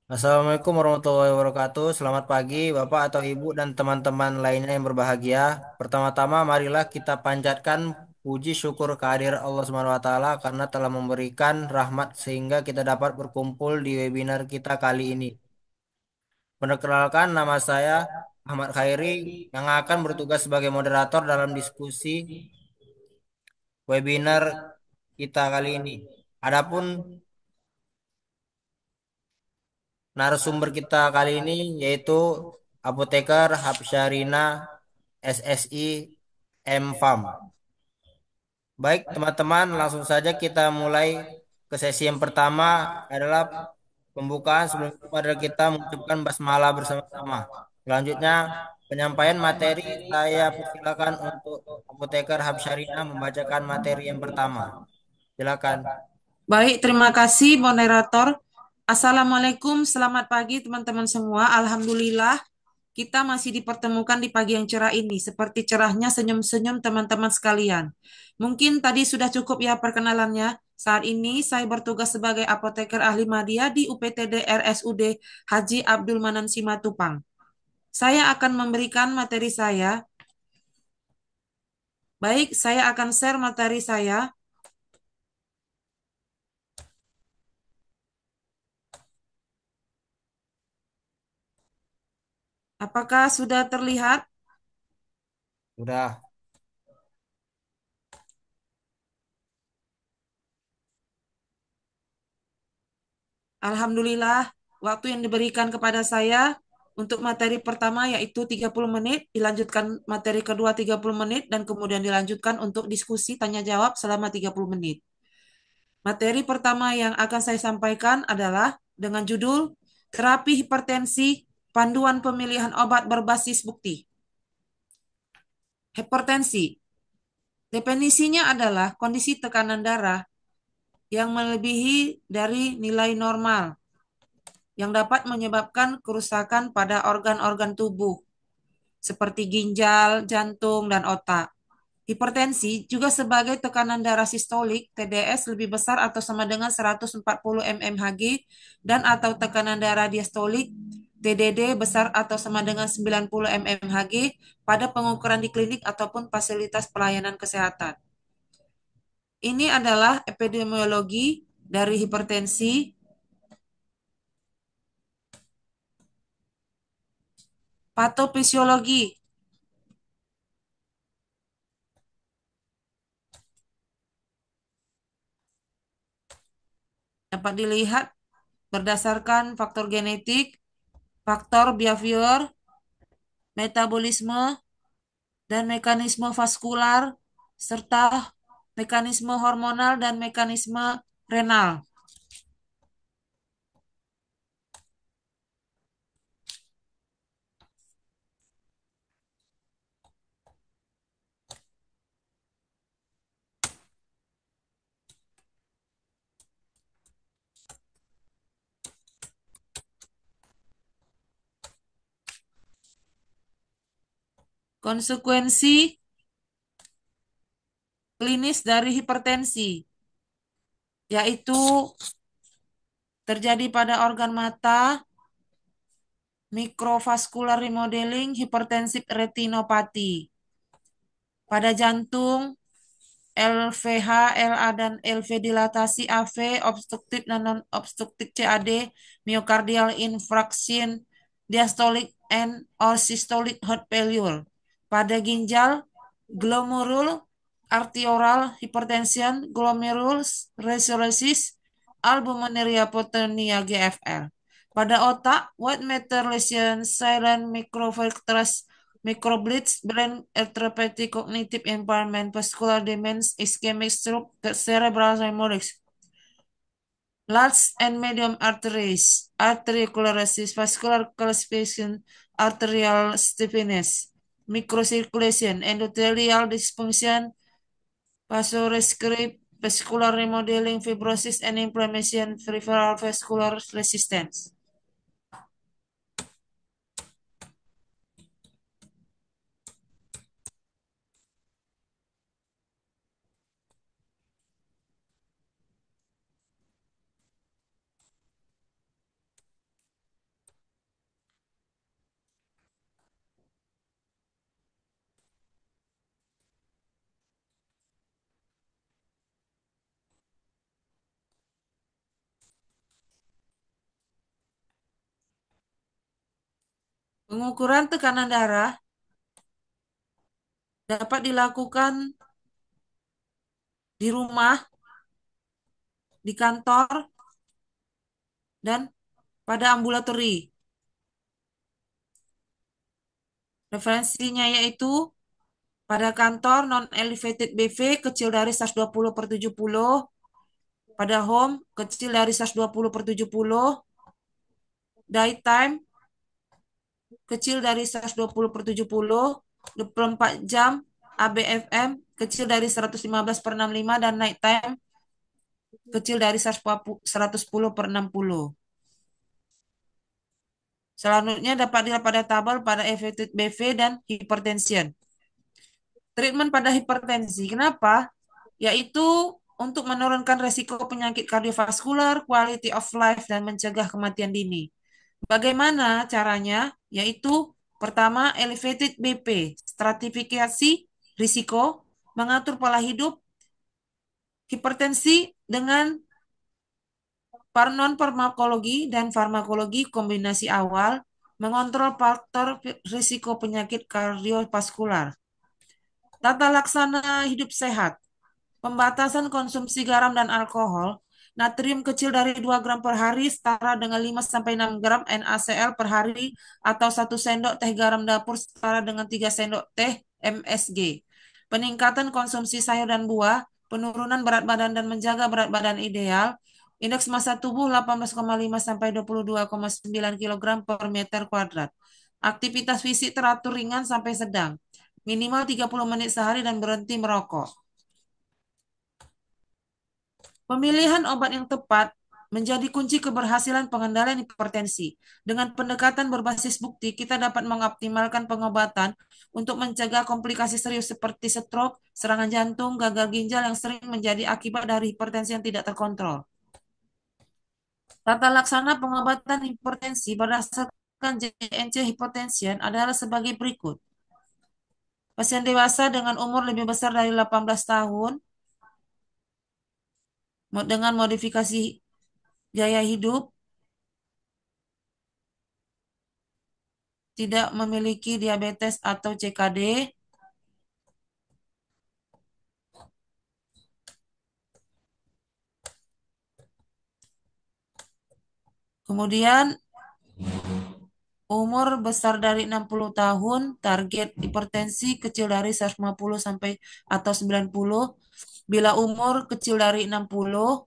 Assalamualaikum warahmatullahi wabarakatuh. Selamat pagi, Bapak atau Ibu dan teman-teman lainnya yang berbahagia. Pertama-tama, marilah kita panjatkan puji syukur kehadirat Allah Subhanahu wa taala karena telah memberikan rahmat sehingga kita dapat berkumpul di webinar kita kali ini. Perkenalkan, nama saya Ahmad Khairi yang akan bertugas sebagai moderator dalam diskusi webinar kita kali ini. Adapun narasumber kita kali ini yaitu Apoteker Hapsyarina SSI M-Farm. Baik, teman-teman, langsung saja kita mulai ke sesi yang pertama adalah pembukaan. Sebelum itu mari kita mengucapkan basmalah bersama-sama. Selanjutnya, penyampaian materi, saya persilakan untuk Apoteker Hapsyarina membacakan materi yang pertama. Silakan. Baik, terima kasih moderator. Assalamualaikum, selamat pagi teman-teman semua. Alhamdulillah, kita masih dipertemukan di pagi yang cerah ini, seperti cerahnya senyum-senyum teman-teman sekalian. Mungkin tadi sudah cukup ya perkenalannya. Saat ini saya bertugas sebagai apoteker ahli madya di UPTD RSUD Haji Abdul Manan Simatupang. Saya akan memberikan materi saya. Baik, saya akan share materi saya. Apakah sudah terlihat? Sudah. Alhamdulillah, waktu yang diberikan kepada saya untuk materi pertama yaitu 30 menit, dilanjutkan materi kedua 30 menit, dan kemudian dilanjutkan untuk diskusi tanya jawab selama 30 menit. Materi pertama yang akan saya sampaikan adalah dengan judul Terapi Hipertensi, Panduan Pemilihan Obat Berbasis Bukti. Hipertensi, definisinya adalah kondisi tekanan darah yang melebihi dari nilai normal yang dapat menyebabkan kerusakan pada organ-organ tubuh seperti ginjal, jantung, dan otak. Hipertensi juga sebagai tekanan darah sistolik TDS lebih besar atau sama dengan 140 mmHg dan atau tekanan darah diastolik TDD besar atau sama dengan 90 mmHg pada pengukuran di klinik ataupun fasilitas pelayanan kesehatan. Ini adalah epidemiologi dari hipertensi. Patofisiologi dapat dilihat berdasarkan faktor genetik, faktor behavior, metabolisme, dan mekanisme vaskular, serta mekanisme hormonal dan mekanisme renal. Konsekuensi klinis dari hipertensi, yaitu terjadi pada organ mata, mikrovaskular remodeling, hipertensif retinopati. Pada jantung, LVH, LA, dan LV dilatasi AV, obstruktif dan non-obstruktif CAD, myocardial infarction, diastolic and or systolic heart failure. Pada ginjal, glomerular arteriolar hypertension, glomerulosclerosis, albuminuria proteinuria GFR. Pada otak, white matter lesions, silent microfractures, microbleeds, brain atrophy, cognitive impairment, vascular damage, ischemic stroke, cerebral hemorrhage. Large and medium arteries, arteriosclerosis, vascular calcification, arterial stiffness, microcirculation, endothelial dysfunction, vasorescript, vascular remodeling, fibrosis, and inflammation, peripheral vascular resistance. Pengukuran tekanan darah dapat dilakukan di rumah, di kantor, dan pada ambulatori. Referensinya yaitu pada kantor non-elevated BV kecil dari 120/70, pada home kecil dari 120/70, daytime kecil dari 120/70, 24 jam ABFM kecil dari 115/65, dan nighttime kecil dari 110/60. Selanjutnya dapat dilihat pada tabel pada elevated BV dan hypertension. Treatment pada hipertensi. Kenapa? Yaitu untuk menurunkan resiko penyakit kardiovaskular, quality of life, dan mencegah kematian dini. Bagaimana caranya? Yaitu pertama, elevated BP, stratifikasi risiko, mengatur pola hidup, hipertensi dengan non farmakologi dan farmakologi kombinasi awal, mengontrol faktor risiko penyakit kardiovaskular. Tata laksana hidup sehat, pembatasan konsumsi garam dan alkohol, natrium kecil dari 2 gram per hari setara dengan 5-6 gram NaCl per hari atau 1 sendok teh garam dapur setara dengan 3 sendok teh MSG. Peningkatan konsumsi sayur dan buah, penurunan berat badan dan menjaga berat badan ideal. Indeks massa tubuh 18,5 sampai 22,9 kg per meter kuadrat. Aktivitas fisik teratur ringan sampai sedang. Minimal 30 menit sehari dan berhenti merokok. Pemilihan obat yang tepat menjadi kunci keberhasilan pengendalian hipertensi. Dengan pendekatan berbasis bukti, kita dapat mengoptimalkan pengobatan untuk mencegah komplikasi serius seperti stroke, serangan jantung, gagal ginjal yang sering menjadi akibat dari hipertensi yang tidak terkontrol. Tata laksana pengobatan hipertensi berdasarkan JNC Hypertension adalah sebagai berikut. Pasien dewasa dengan umur lebih besar dari 18 tahun dengan modifikasi gaya hidup, tidak memiliki diabetes atau CKD, kemudian umur besar dari 60 tahun, target hipertensi kecil dari 150 sampai atau 90, bila umur kecil dari 60,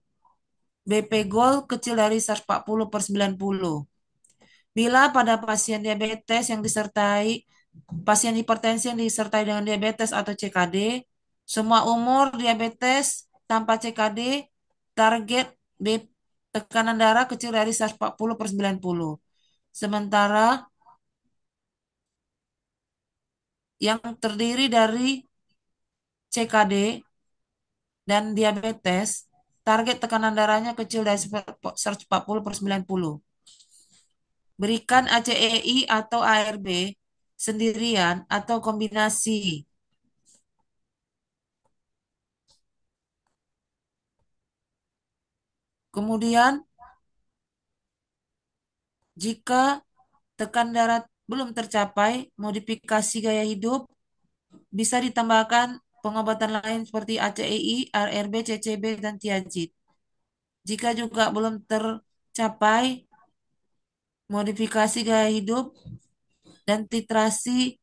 BP goal kecil dari 140/90. Bila pada pasien diabetes yang disertai pasien hipertensi yang disertai dengan diabetes atau CKD, semua umur diabetes tanpa CKD, target tekanan darah kecil dari 140/90. Sementara yang terdiri dari CKD dan diabetes, target tekanan darahnya kecil dari 140/90. Berikan ACEI atau ARB sendirian atau kombinasi. Kemudian, jika tekan darah belum tercapai, modifikasi gaya hidup bisa ditambahkan pengobatan lain seperti ACEI, ARB, CCB, dan Tiazid. Jika juga belum tercapai, modifikasi gaya hidup dan titrasi,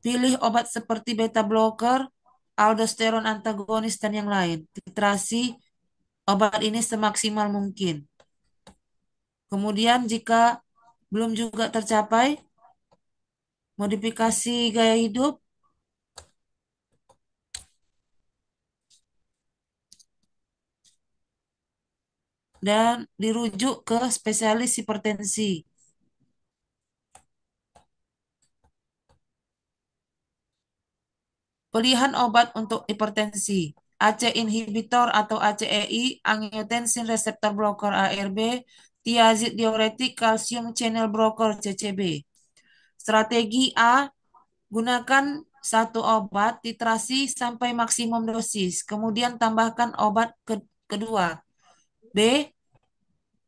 pilih obat seperti beta blocker, aldosteron antagonis, dan yang lain. Titrasi obat ini semaksimal mungkin. Kemudian jika belum juga tercapai, modifikasi gaya hidup dan dirujuk ke spesialis hipertensi. Pilihan obat untuk hipertensi. ACE inhibitor atau ACEI, angiotensin receptor blocker ARB, thiazid diuretik, calcium channel blocker CCB. Strategi A, gunakan satu obat titrasi sampai maksimum dosis, kemudian tambahkan obat kedua. B,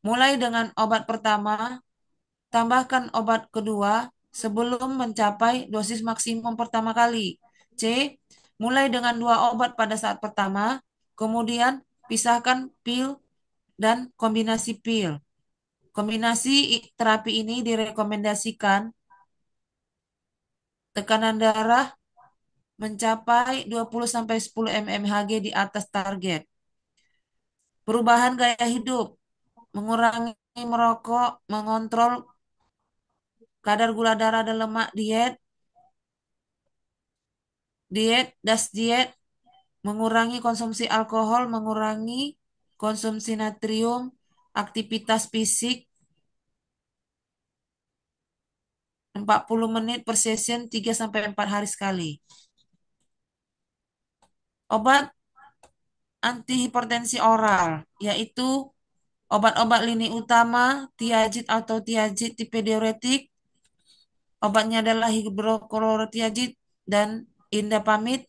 mulai dengan obat pertama Tambahkan obat kedua sebelum mencapai dosis maksimum pertama kali. C. Mulai dengan 2 obat pada saat pertama, kemudian pisahkan pil dan kombinasi pil. Kombinasi terapi ini direkomendasikan tekanan darah mencapai 20-10 mmHg di atas target. Perubahan gaya hidup, mengurangi merokok, mengontrol kadar gula darah dan lemak, diet, diet, mengurangi konsumsi alkohol, mengurangi konsumsi natrium, aktivitas fisik 40 menit per session 3-4 hari sekali. Obat antihipertensi oral, yaitu obat-obat lini utama, Tiazid atau Tiazid tipe diuretik. Obatnya adalah hidroklorotiazid dan indapamid.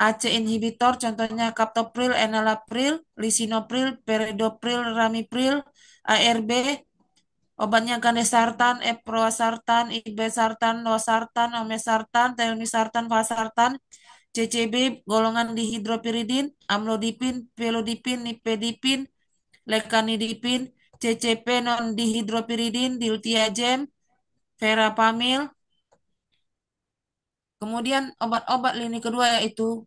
AC inhibitor contohnya captopril, enalapril, lisinopril, peridopril, ramipril. ARB obatnya kandesartan, eproasartan, irbesartan, losartan, omesartan, teonisartan, valsartan. CCB golongan dihidropiridin, amlodipin, pelodipin, nifedipin, lekanidipin. CCP non dihidropiridin, diltiazem, verapamil. Kemudian obat-obat lini kedua yaitu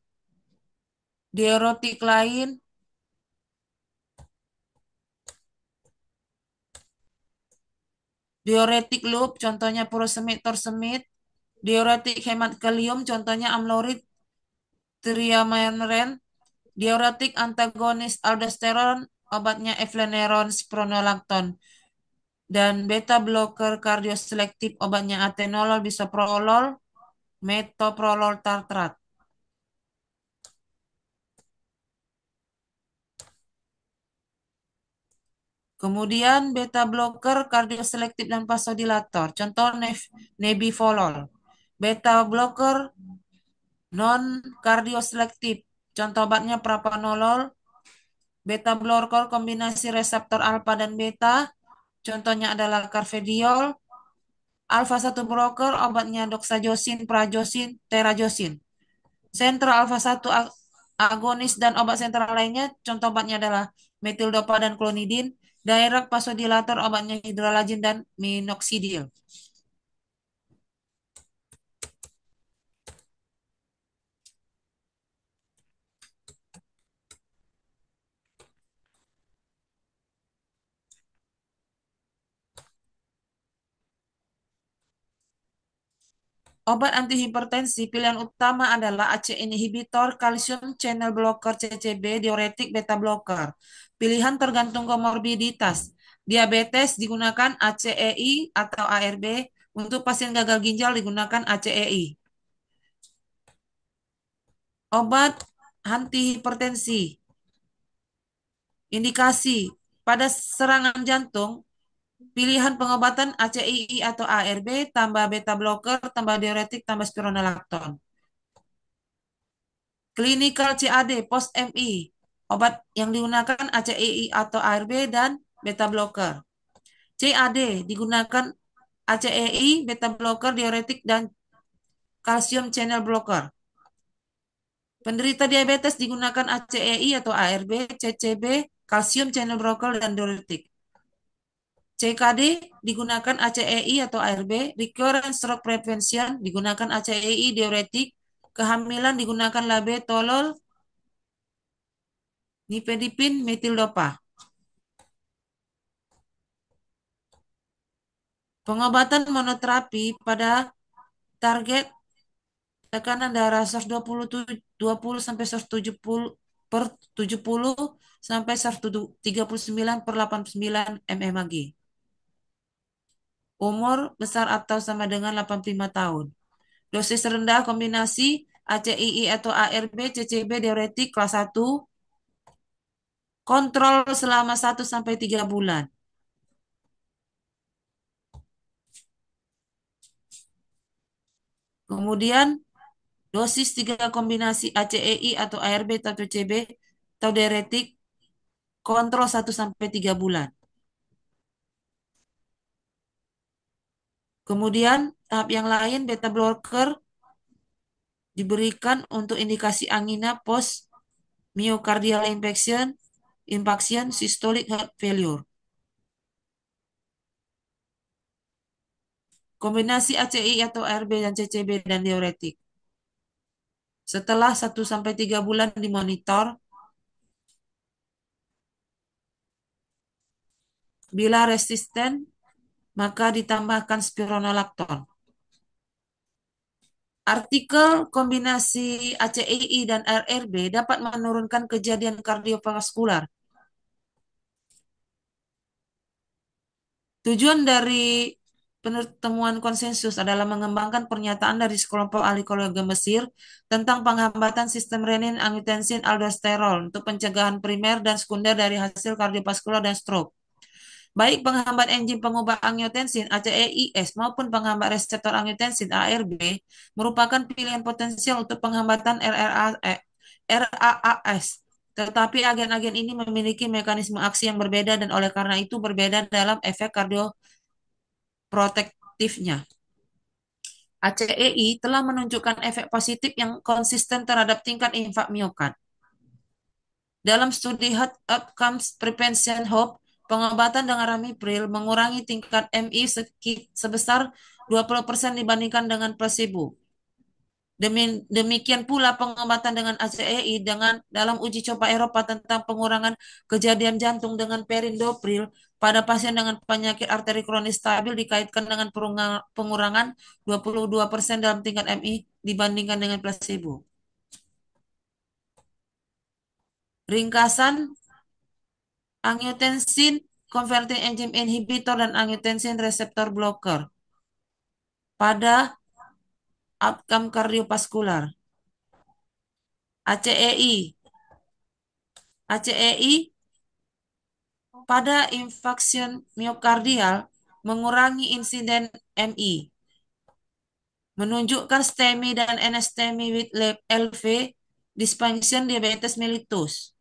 diuretik lain, diuretik loop, contohnya furosemid, torsemid, diuretik hemat kalium, contohnya amlorid, triamarenol, diuretik antagonis aldosteron, obatnya efleneron, spironolakton, dan beta blocker kardioselektif, obatnya atenolol, bisoprolol, metoprolol tartrat. Kemudian beta blocker kardioselektif dan vasodilator, contoh nebivolol. Beta blocker non kardioselektif, contoh obatnya prapanolol. Beta blocker kombinasi reseptor alfa dan beta, contohnya adalah carvedilol. Alpha 1 blocker obatnya doxazosin, prazosin, terazosin. Sentral alpha 1 agonis dan obat sentral lainnya, contoh obatnya adalah metildopa dan klonidin. Direct vasodilator obatnya hidralazin dan minoxidil. Obat antihipertensi pilihan utama adalah ACE inhibitor, calcium channel blocker CCB, diuretik, beta blocker. Pilihan tergantung komorbiditas. Diabetes digunakan ACEI atau ARB. Untuk pasien gagal ginjal digunakan ACEI. Obat antihipertensi. Indikasi pada serangan jantung, pilihan pengobatan ACII atau ARB, tambah beta blocker, tambah diuretik, tambah spironolakton. Clinical CAD post MI, obat yang digunakan ACII atau ARB dan beta blocker. CAD digunakan ACEI, beta blocker, diuretik, dan calcium channel blocker. Penderita diabetes digunakan ACEI atau ARB, CCB, calcium channel blocker, dan diuretik. CKD digunakan ACEI atau ARB, recurrent stroke prevention digunakan ACEI, diuretik, kehamilan digunakan labetalol, nifedipin, metildopa. Pengobatan monoterapi pada target tekanan darah 120 20 sampai 170 per 70 sampai 139 per 89 mmHg. Umur besar atau sama dengan 85 tahun. Dosis rendah kombinasi ACII atau ARB, CCB, diuretik kelas 1, kontrol selama 1-3 bulan. Kemudian dosis 3 kombinasi ACEI atau ARB atau CCB atau diuretik, kontrol 1-3 bulan. Kemudian tahap yang lain beta blocker diberikan untuk indikasi angina post myocardial infarction, systolic heart failure. Kombinasi ACI atau ARB dan CCB dan diuretik. Setelah 1 sampai 3 bulan dimonitor, bila resisten, maka ditambahkan spironolakton. Artikel kombinasi ACEI dan RRB dapat menurunkan kejadian kardiovaskular. Tujuan dari pertemuan konsensus adalah mengembangkan pernyataan dari sekelompok ahli keluarga Mesir tentang penghambatan sistem renin, angiotensin, aldosterol untuk pencegahan primer dan sekunder dari hasil kardiovaskular dan stroke. Baik penghambat enzim pengubah angiotensin ACEIS maupun penghambat reseptor angiotensin ARB merupakan pilihan potensial untuk penghambatan RAAS. Tetapi agen-agen ini memiliki mekanisme aksi yang berbeda dan oleh karena itu berbeda dalam efek kardioprotektifnya. ACEI telah menunjukkan efek positif yang konsisten terhadap tingkat infak miokard. Dalam studi Health Outcomes Prevention Hope, pengobatan dengan ramipril mengurangi tingkat MI sebesar 20% dibandingkan dengan placebo. Demikian pula pengobatan dengan ACEI dalam uji coba Eropa tentang pengurangan kejadian jantung dengan perindopril pada pasien dengan penyakit arteri kronis stabil dikaitkan dengan pengurangan 22% dalam tingkat MI dibandingkan dengan placebo. Ringkasan angiotensin converting enzyme inhibitor dan angiotensin receptor blocker pada outcome kardiovaskular. ACEI. ACEI pada infarction miokardial mengurangi insiden MI, menunjukkan STEMI dan NSTEMI with LV dysfunction diabetes mellitus.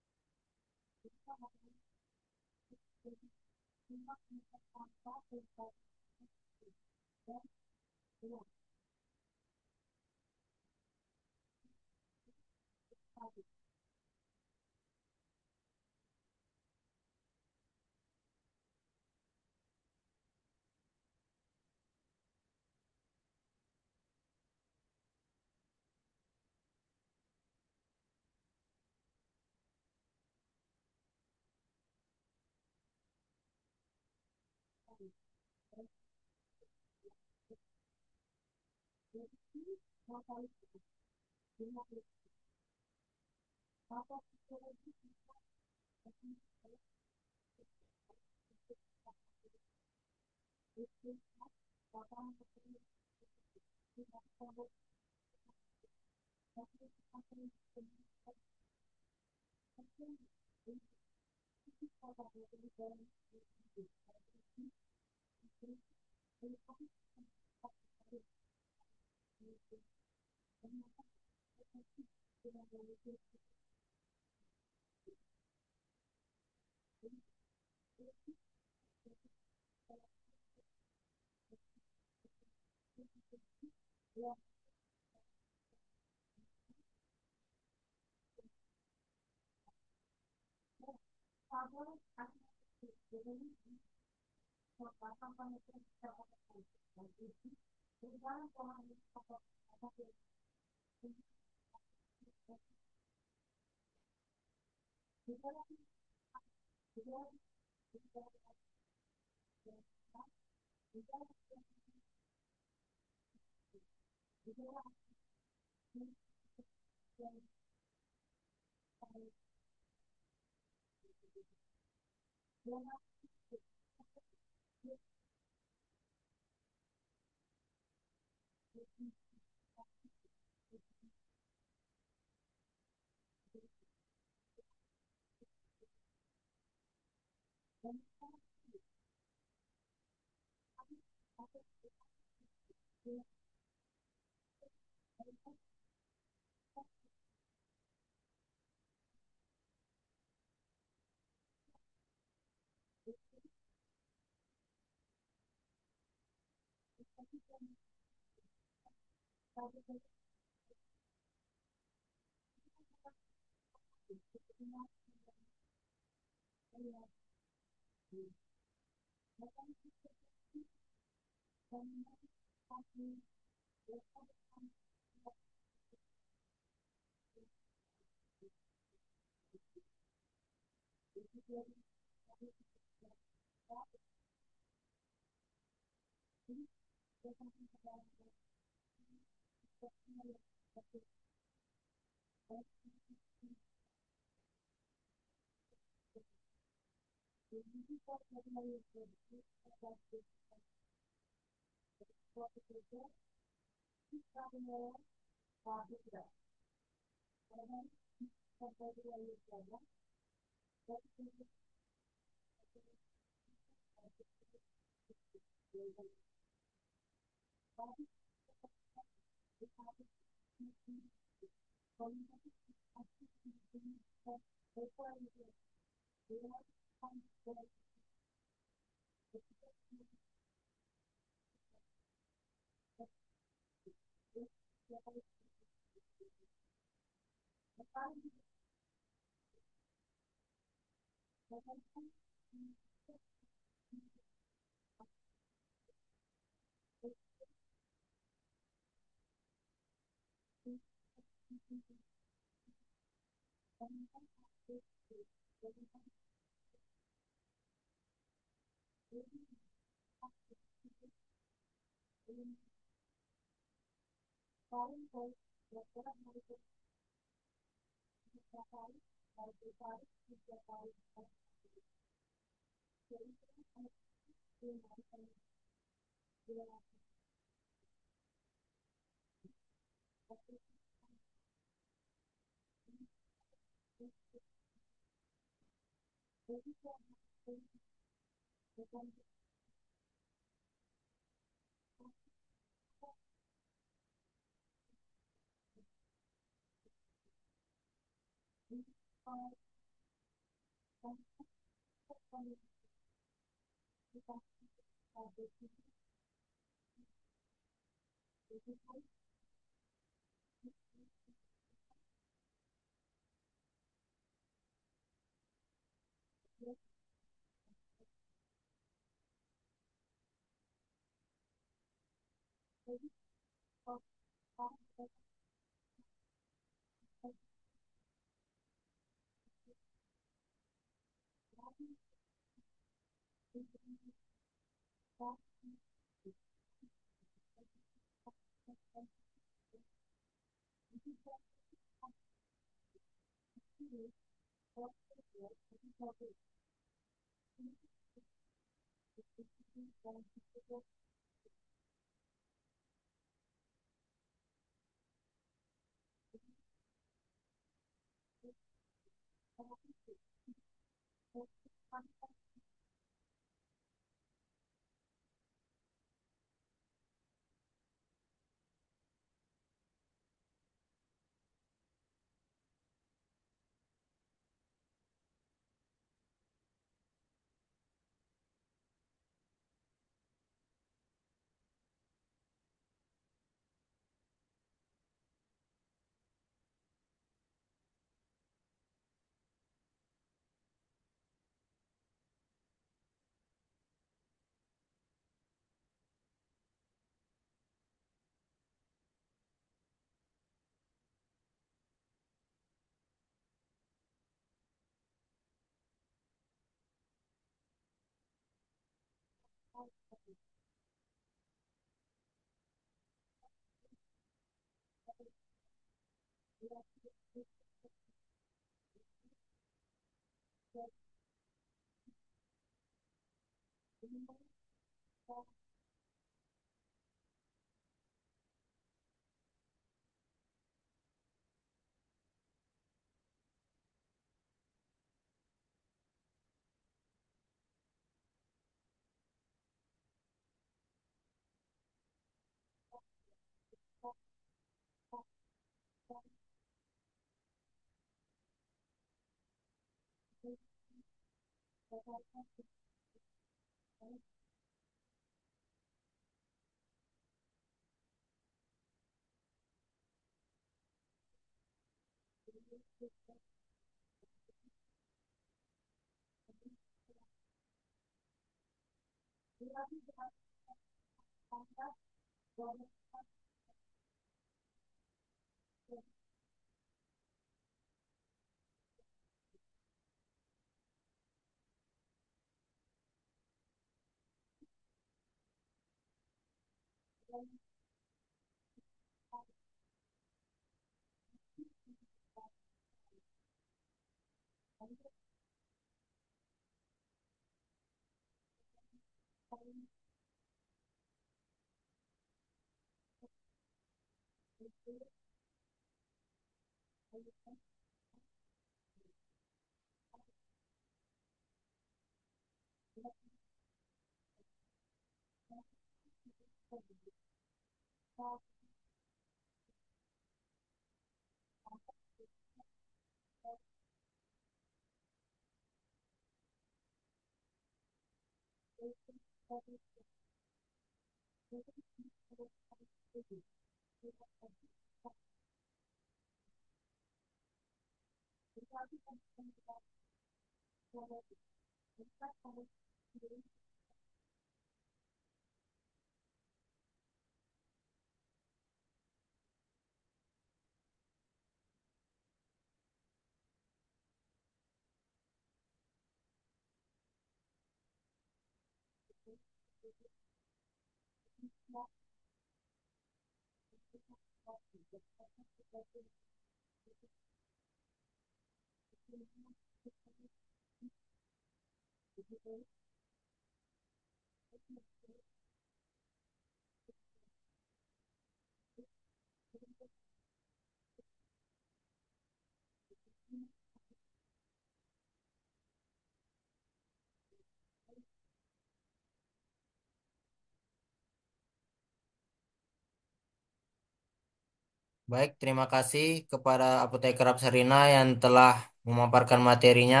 Baik, terima kasih kepada Apoteker Apsarina yang telah memaparkan materinya.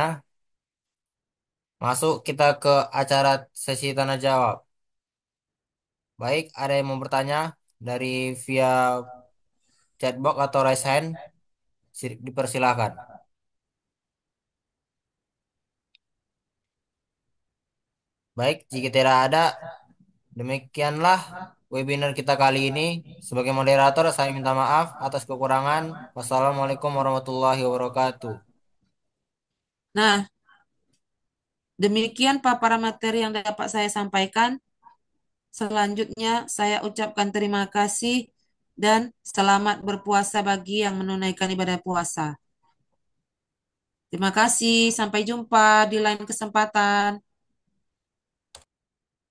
Masuk kita ke acara sesi tanya jawab. Baik, ada yang mau bertanya dari via chatbox atau raise hand? Dipersilakan. Baik, jika tidak ada, demikianlah webinar kita kali ini. Sebagai moderator, saya minta maaf atas kekurangan. Wassalamualaikum warahmatullahi wabarakatuh. Nah, demikian paparan materi yang dapat saya sampaikan. Selanjutnya, saya ucapkan terima kasih dan selamat berpuasa bagi yang menunaikan ibadah puasa. Terima kasih, sampai jumpa di lain kesempatan.